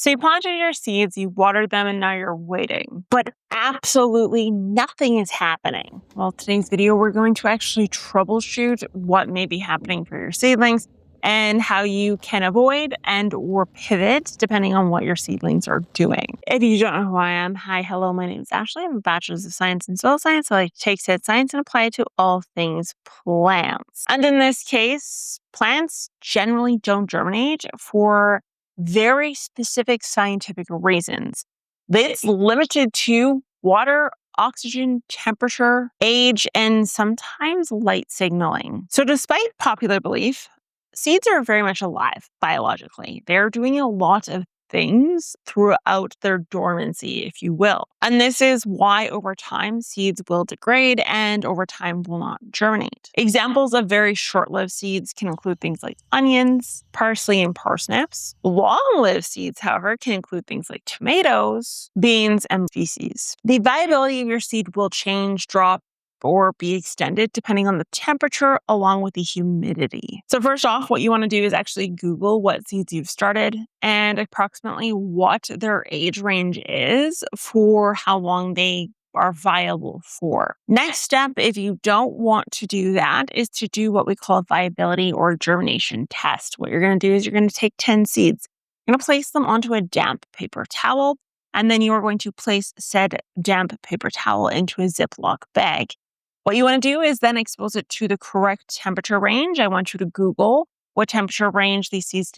So you planted your seeds, you watered them, and now you're waiting. But absolutely nothing is happening. Well, today's video, we're going to actually troubleshoot what may be happening for your seedlings and how you can avoid and or pivot depending on what your seedlings are doing. If you don't know who I am, hi, hello, my name is Ashley. I'm a bachelor's of science in soil science. I like to take said science and apply it to all things plants. And in this case, plants generally don't germinate for very specific scientific reasons. It's limited to water, oxygen, temperature, age, and sometimes light signaling. So despite popular belief, seeds are very much alive biologically. They're doing a lot of things throughout their dormancy, if you will. And this is why over time seeds will degrade and over time will not germinate. Examples of very short-lived seeds can include things like onions, parsley, and parsnips. Long-lived seeds, however, can include things like tomatoes, beans, and species. The viability of your seed will change, drop, or be extended depending on the temperature along with the humidity. So first off, what you want to do is actually Google what seeds you've started and approximately what their age range is for how long they are viable for. Next step, if you don't want to do that, is to do what we call a viability or germination test. What you're going to do is you're going to take 10 seeds. You're going to place them onto a damp paper towel, and then you are going to place said damp paper towel into a Ziploc bag. What you want to do is then expose it to the correct temperature range. I want you to Google what temperature range these seeds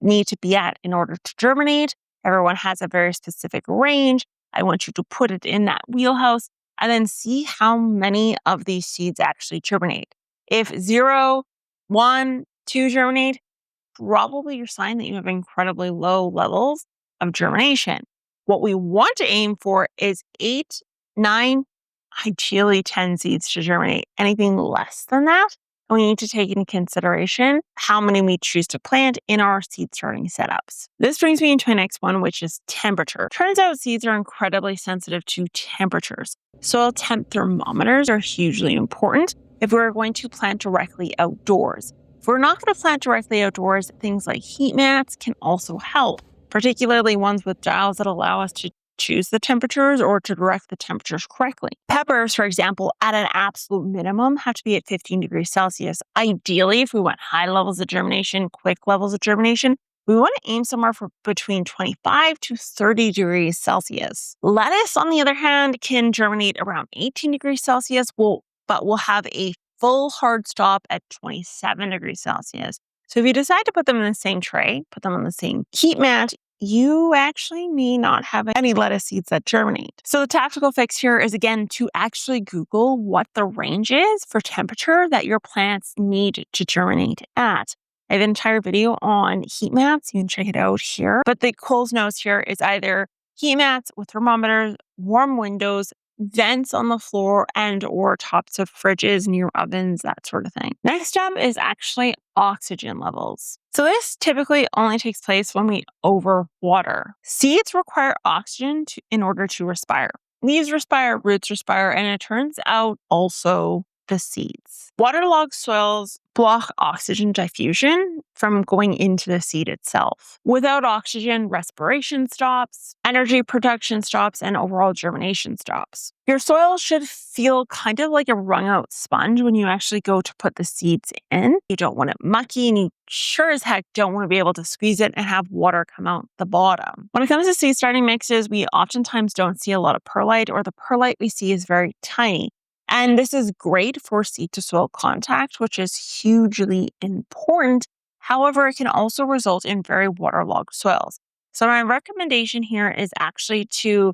need to be at in order to germinate. Everyone has a very specific range. I want you to put it in that wheelhouse and then see how many of these seeds actually germinate. If 0, 1, 2 germinate, probably your sign that you have incredibly low levels of germination. What we want to aim for is 8, 9, ideally 10 seeds to germinate. Anything less than that, we need to take into consideration how many we choose to plant in our seed starting setups. This brings me into my next one, which is temperature. Turns out seeds are incredibly sensitive to temperatures. Soil temp thermometers are hugely important if we're going to plant directly outdoors. If we're not going to plant directly outdoors, things like heat mats can also help, particularly ones with dials that allow us to choose the temperatures or to direct the temperatures correctly. Peppers, for example, at an absolute minimum have to be at 15 degrees Celsius. Ideally, if we want high levels of germination, quick levels of germination, we want to aim somewhere for between 25 to 30 degrees Celsius. Lettuce, on the other hand, can germinate around 18 degrees Celsius, but will have a full hard stop at 27 degrees Celsius. So if you decide to put them in the same tray, put them on the same heat mat, you actually may not have any lettuce seeds that germinate. So the tactical fix here is, again, to actually Google what the range is for temperature that your plants need to germinate at. I have an entire video on heat mats. You can check it out here. But the Coles Notes here is either heat mats with thermometers, warm windows, vents on the floor, and or tops of fridges near ovens, that sort of thing. Next up is actually oxygen levels. So this typically only takes place when we overwater. Seeds require oxygen in order to respire. Leaves respire, roots respire, and it turns out also the seeds. Waterlogged soils block oxygen diffusion from going into the seed itself. Without oxygen, respiration stops, energy production stops, and overall germination stops. Your soil should feel kind of like a wrung out sponge when you actually go to put the seeds in. You don't want it mucky, and you sure as heck don't want to be able to squeeze it and have water come out the bottom. When it comes to seed starting mixes, we oftentimes don't see a lot of perlite, or the perlite we see is very tiny. And this is great for seed to soil contact, which is hugely important. However, it can also result in very waterlogged soils. So my recommendation here is actually to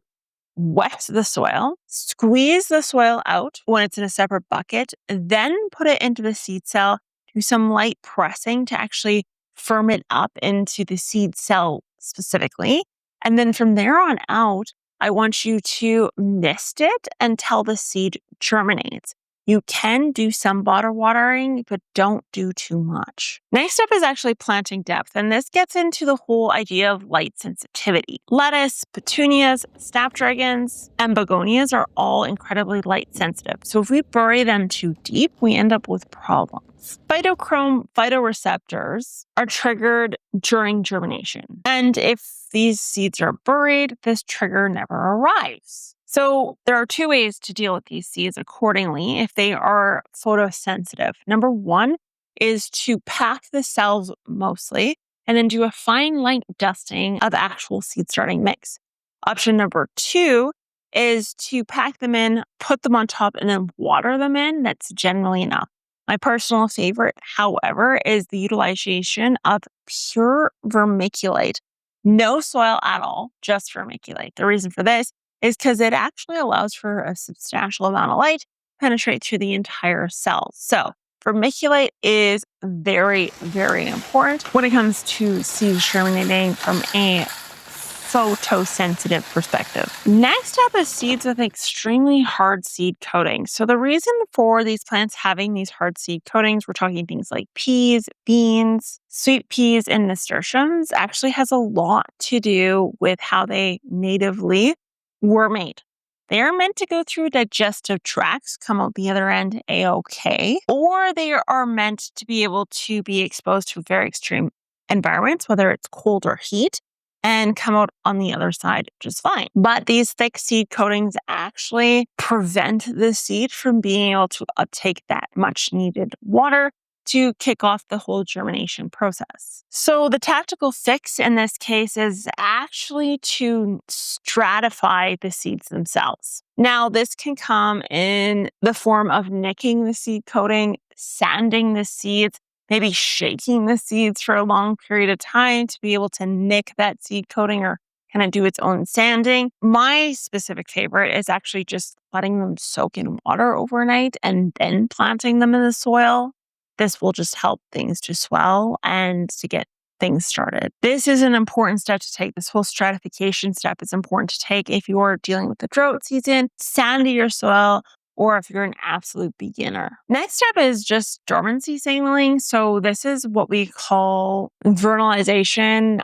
wet the soil, squeeze the soil out when it's in a separate bucket, then put it into the seed cell, do some light pressing to actually firm it up into the seed cell specifically. And then from there on out, I want you to mist it until the seed germinates. You can do some water watering, but don't do too much. Next up is actually planting depth, and this gets into the whole idea of light sensitivity. Lettuce, petunias, snapdragons, and begonias are all incredibly light sensitive. So if we bury them too deep, we end up with problems. Phytochrome phytoreceptors are triggered during germination. And if these seeds are buried, this trigger never arrives. So there are two ways to deal with these seeds accordingly if they are photosensitive. Number one is to pack the cells mostly and then do a fine light dusting of the actual seed starting mix. Option number two is to pack them in, put them on top, and then water them in. That's generally enough. My personal favorite, however, is the utilization of pure vermiculite. No soil at all, just vermiculite. The reason for this is because it actually allows for a substantial amount of light to penetrate through the entire cell. So vermiculite is very, very important when it comes to seeds germinating from a photosensitive perspective. Next up is seeds with extremely hard seed coatings. So the reason for these plants having these hard seed coatings, we're talking things like peas, beans, sweet peas, and nasturtiums, actually has a lot to do with how they natively were made. They are meant to go through digestive tracts, come out the other end A-okay, or they are meant to be able to be exposed to very extreme environments, whether it's cold or heat, and come out on the other side just fine. But these thick seed coatings actually prevent the seed from being able to uptake that much needed water to kick off the whole germination process. So the tactical fix in this case is actually to stratify the seeds themselves. Now, this can come in the form of nicking the seed coating, sanding the seeds, maybe shaking the seeds for a long period of time to be able to nick that seed coating or kind of do its own sanding. My specific favorite is actually just letting them soak in water overnight and then planting them in the soil. This will just help things to swell and to get things started. This is an important step to take. This whole stratification step is important to take if you're dealing with the drought season, sandy your soil, or if you're an absolute beginner. Next step is just dormancy signaling. So this is what we call verilization.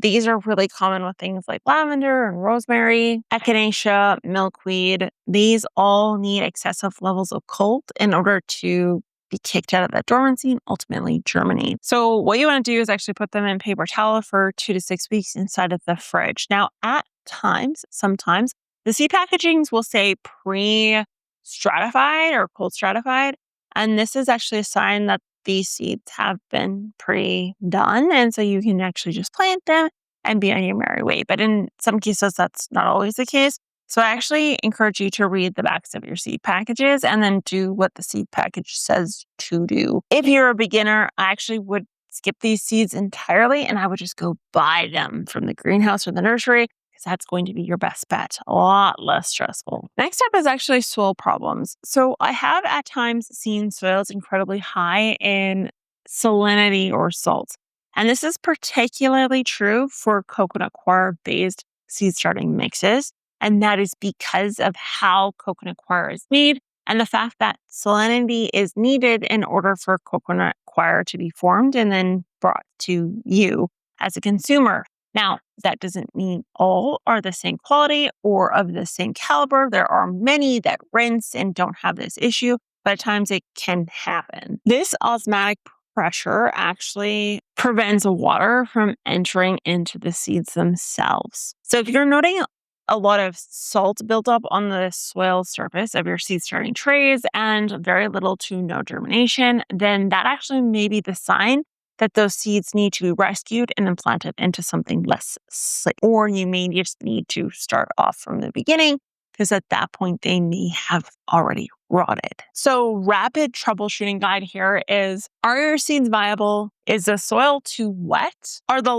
These are really common with things like lavender and rosemary, echinacea, milkweed. These all need excessive levels of cold in order to be kicked out of that dormancy and ultimately germinate. So what you want to do is actually put them in paper towel for 2 to 6 weeks inside of the fridge. Now, at times, sometimes, the seed packagings will say pre-stratified or cold stratified. And this is actually a sign that these seeds have been pre-done. And so you can actually just plant them and be on your merry way. But in some cases, that's not always the case. So I actually encourage you to read the backs of your seed packages and then do what the seed package says to do. If you're a beginner, I actually would skip these seeds entirely and I would just go buy them from the greenhouse or the nursery because that's going to be your best bet. A lot less stressful. Next up is actually soil problems. So I have at times seen soils incredibly high in salinity or salt. And this is particularly true for coconut coir based seed starting mixes. And that is because of how coconut coir is made and the fact that salinity is needed in order for coconut coir to be formed and then brought to you as a consumer. Now, that doesn't mean all are the same quality or of the same caliber. There are many that rinse and don't have this issue, but at times it can happen. This osmotic pressure actually prevents water from entering into the seeds themselves. So if you're noting a lot of salt built up on the soil surface of your seed starting trays and very little to no germination, then that actually may be the sign that those seeds need to be rescued and then planted into something less slick. Or you may just need to start off from the beginning because at that point they may have already rotted. So rapid troubleshooting guide here is, are your seeds viable? Is the soil too wet? Are the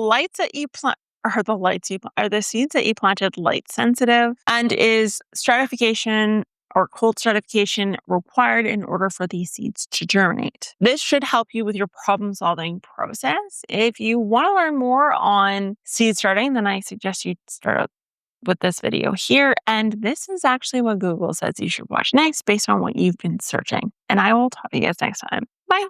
seeds that you planted light sensitive? And is stratification or cold stratification required in order for these seeds to germinate? This should help you with your problem solving process. If you want to learn more on seed starting, then I suggest you start with this video here. And this is actually what Google says you should watch next based on what you've been searching. And I will talk to you guys next time. Bye.